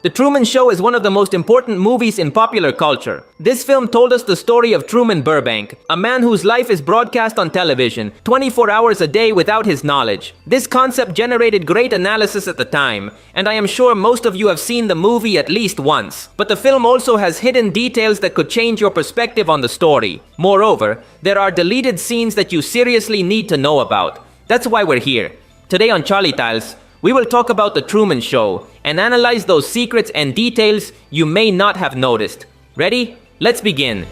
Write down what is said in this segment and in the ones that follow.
The Truman Show is one of the most important movies in popular culture. This film told us the story of Truman Burbank, a man whose life is broadcast on television 24 hours a day without his knowledge. This concept generated great analysis at the time, and I am sure most of you have seen the movie at least once. But the film also has hidden details that could change your perspective on the story. Moreover, there are deleted scenes that you seriously need to know about. That's why we're here. Today on Charlietales, we will talk about the Truman Show and analyze those secrets and details you may not have noticed. Ready? Let's begin.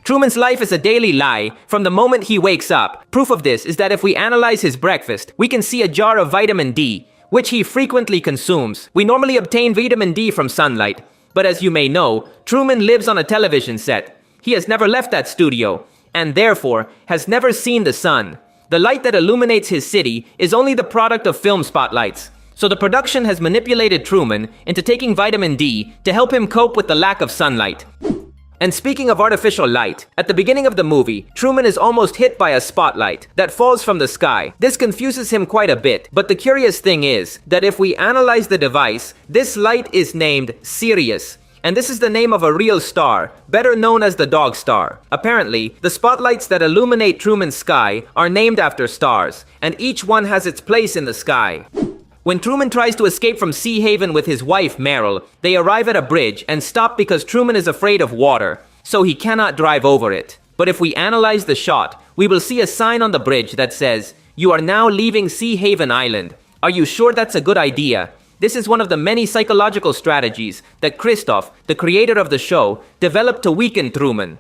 Truman's life is a daily lie from the moment he wakes up. Proof of this is that if we analyze his breakfast, we can see a jar of vitamin D, which he frequently consumes. We normally obtain vitamin D from sunlight, but as you may know, Truman lives on a television set. He has never left that studio, and therefore has never seen the sun. The light that illuminates his city is only the product of film spotlights. So the production has manipulated Truman into taking vitamin D to help him cope with the lack of sunlight. And speaking of artificial light, at the beginning of the movie, Truman is almost hit by a spotlight that falls from the sky. This confuses him quite a bit, but the curious thing is that if we analyze the device, this light is named Sirius. And this is the name of a real star, better known as the dog star. Apparently, the spotlights that illuminate Truman's sky are named after stars, and each one has its place in the sky. When Truman tries to escape from Sea Haven with his wife, Meryl, they arrive at a bridge and stop because Truman is afraid of water, so he cannot drive over it. But if we analyze the shot, we will see a sign on the bridge that says, "You are now leaving Sea Haven Island." Are you sure that's a good idea? This is one of the many psychological strategies that Christoph, the creator of the show, developed to weaken Truman.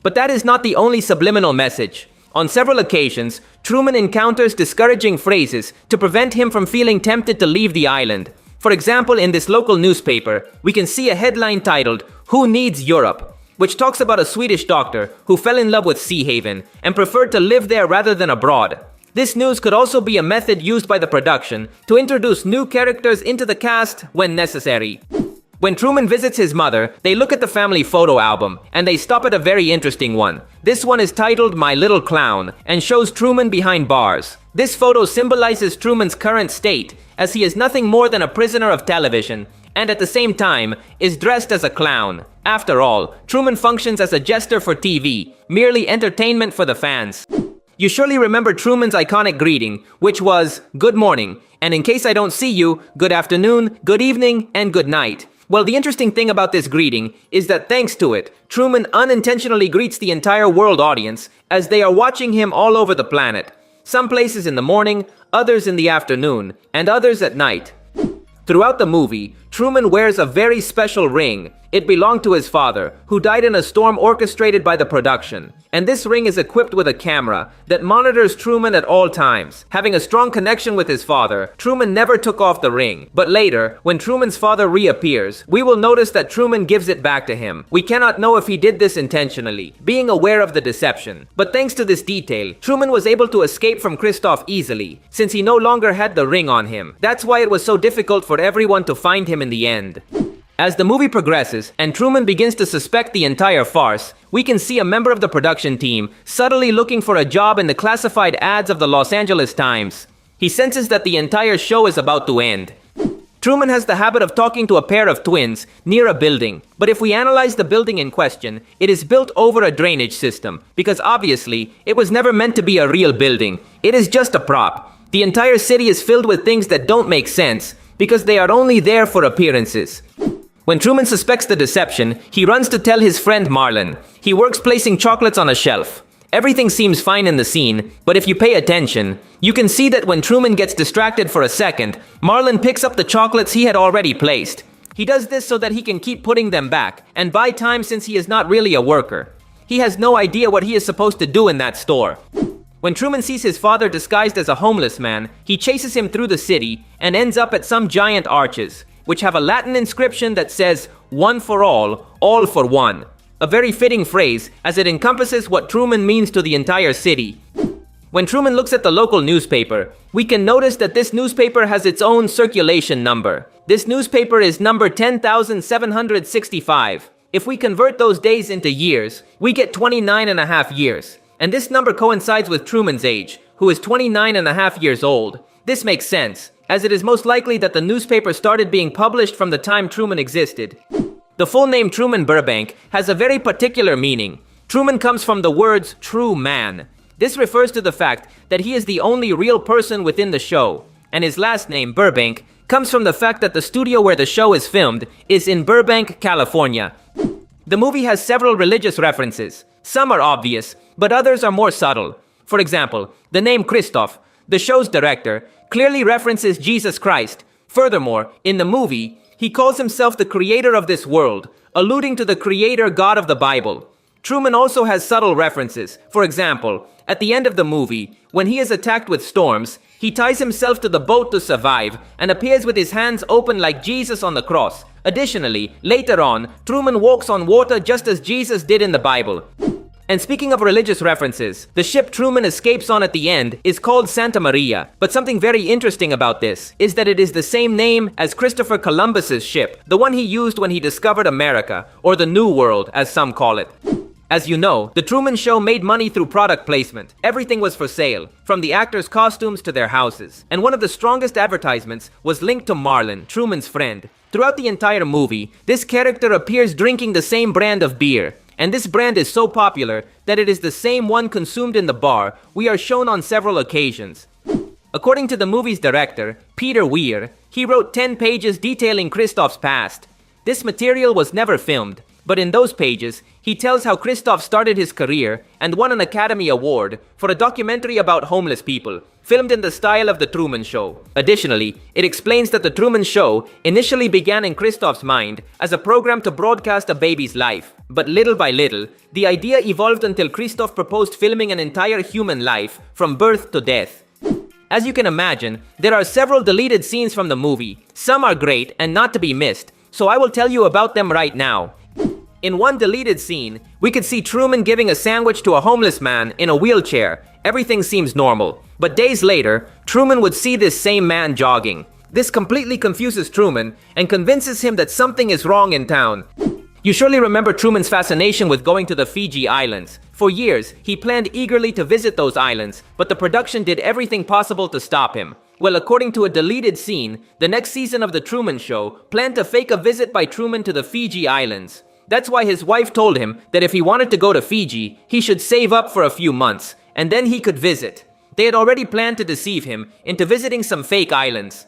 But that is not the only subliminal message. On several occasions, Truman encounters discouraging phrases to prevent him from feeling tempted to leave the island. For example, in this local newspaper, we can see a headline titled, "Who Needs Europe?" which talks about a Swedish doctor who fell in love with Sea Haven and preferred to live there rather than abroad. This news could also be a method used by the production to introduce new characters into the cast when necessary. When Truman visits his mother, they look at the family photo album, and they stop at a very interesting one. This one is titled "My Little Clown" and shows Truman behind bars. This photo symbolizes Truman's current state, as he is nothing more than a prisoner of television, and at the same time, is dressed as a clown. After all, Truman functions as a jester for TV, merely entertainment for the fans. You surely remember Truman's iconic greeting, which was, "Good morning," and in case I don't see you, good afternoon, good evening, and good night. Well, the interesting thing about this greeting is that thanks to it, Truman unintentionally greets the entire world audience as they are watching him all over the planet. Some places in the morning, others in the afternoon, and others at night. Throughout the movie, Truman wears a very special ring. It belonged to his father, who died in a storm orchestrated by the production. And this ring is equipped with a camera that monitors Truman at all times. Having a strong connection with his father, Truman never took off the ring. But later, when Truman's father reappears, we will notice that Truman gives it back to him. We cannot know if he did this intentionally, being aware of the deception. But thanks to this detail, Truman was able to escape from Christoph easily, since he no longer had the ring on him. That's why it was so difficult for everyone to find him in the end. As the movie progresses and Truman begins to suspect the entire farce, we can see a member of the production team subtly looking for a job in the classified ads of the Los Angeles Times. He senses that the entire show is about to end. Truman has the habit of talking to a pair of twins near a building, but if we analyze the building in question, it is built over a drainage system, because obviously, it was never meant to be a real building. It is just a prop. The entire city is filled with things that don't make sense, because they are only there for appearances. When Truman suspects the deception, he runs to tell his friend Marlon. He works placing chocolates on a shelf. Everything seems fine in the scene, but if you pay attention, you can see that when Truman gets distracted for a second, Marlon picks up the chocolates he had already placed. He does this so that he can keep putting them back, and buy time since he is not really a worker. He has no idea what he is supposed to do in that store. When Truman sees his father disguised as a homeless man, he chases him through the city and ends up at some giant arches, which have a Latin inscription that says, "One for all for one." A very fitting phrase, as it encompasses what Truman means to the entire city. When Truman looks at the local newspaper, we can notice that this newspaper has its own circulation number. This newspaper is number 10,765. If we convert those days into years, we get 29 and a half years. And this number coincides with Truman's age, who is 29 and a half years old. This makes sense, as it is most likely that the newspaper started being published from the time Truman existed. The full name Truman Burbank has a very particular meaning. Truman comes from the words true man. This refers to the fact that he is the only real person within the show, and his last name, Burbank, comes from the fact that the studio where the show is filmed is in Burbank, California. The movie has several religious references. Some are obvious, but others are more subtle. For example, the name Christoph, the show's director, clearly references Jesus Christ. Furthermore, in the movie, he calls himself the creator of this world, alluding to the creator God of the Bible. Truman also has subtle references. For example, at the end of the movie, when he is attacked with storms, he ties himself to the boat to survive and appears with his hands open like Jesus on the cross. Additionally, later on, Truman walks on water just as Jesus did in the Bible. And speaking of religious references, the ship Truman escapes on at the end is called Santa Maria. But something very interesting about this is that it is the same name as Christopher Columbus's ship, the one he used when he discovered America, or the New World as some call it. As you know, the Truman Show made money through product placement. Everything was for sale, from the actors' costumes to their houses. And one of the strongest advertisements was linked to Marlon, Truman's friend. Throughout the entire movie, this character appears drinking the same brand of beer. And this brand is so popular that it is the same one consumed in the bar we are shown on several occasions. According to the movie's director, Peter Weir, he wrote 10 pages detailing Christoph's past. This material was never filmed, but in those pages, he tells how Christoph started his career and won an Academy Award for a documentary about homeless people, filmed in the style of The Truman Show. Additionally, it explains that The Truman Show initially began in Christoph's mind as a program to broadcast a baby's life. But little by little, the idea evolved until Christoph proposed filming an entire human life from birth to death. As you can imagine, there are several deleted scenes from the movie. Some are great and not to be missed, so I will tell you about them right now. In one deleted scene, we could see Truman giving a sandwich to a homeless man in a wheelchair. Everything seems normal. But days later, Truman would see this same man jogging. This completely confuses Truman and convinces him that something is wrong in town. You surely remember Truman's fascination with going to the Fiji Islands. For years, he planned eagerly to visit those islands, but the production did everything possible to stop him. Well, according to a deleted scene, the next season of The Truman Show planned to fake a visit by Truman to the Fiji Islands. That's why his wife told him that if he wanted to go to Fiji, he should save up for a few months, and then he could visit. They had already planned to deceive him into visiting some fake islands.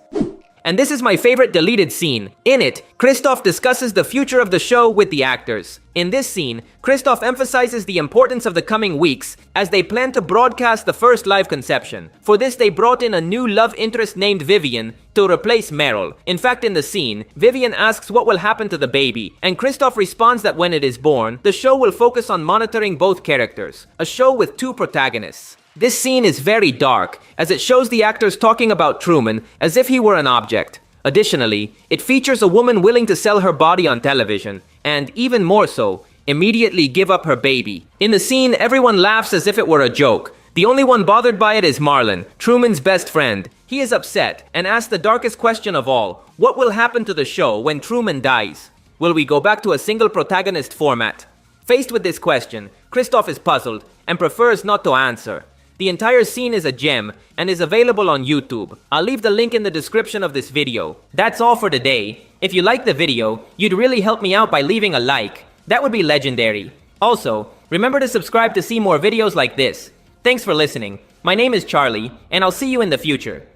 And this is my favorite deleted scene. In it, Christoph discusses the future of the show with the actors. In this scene, Christoph emphasizes the importance of the coming weeks as they plan to broadcast the first live conception. For this, they brought in a new love interest named Vivian to replace Meryl. In fact, in the scene, Vivian asks what will happen to the baby, and Christoph responds that when it is born, the show will focus on monitoring both characters. A show with two protagonists. This scene is very dark, as it shows the actors talking about Truman as if he were an object. Additionally, it features a woman willing to sell her body on television, and even more so, immediately give up her baby. In the scene, everyone laughs as if it were a joke. The only one bothered by it is Marlon, Truman's best friend. He is upset and asks the darkest question of all: what will happen to the show when Truman dies? Will we go back to a single protagonist format? Faced with this question, Christoph is puzzled and prefers not to answer. The entire scene is a gem and is available on YouTube. I'll leave the link in the description of this video. That's all for today. If you liked the video, you'd really help me out by leaving a like. That would be legendary. Also, remember to subscribe to see more videos like this. Thanks for listening. My name is Charlie, and I'll see you in the future.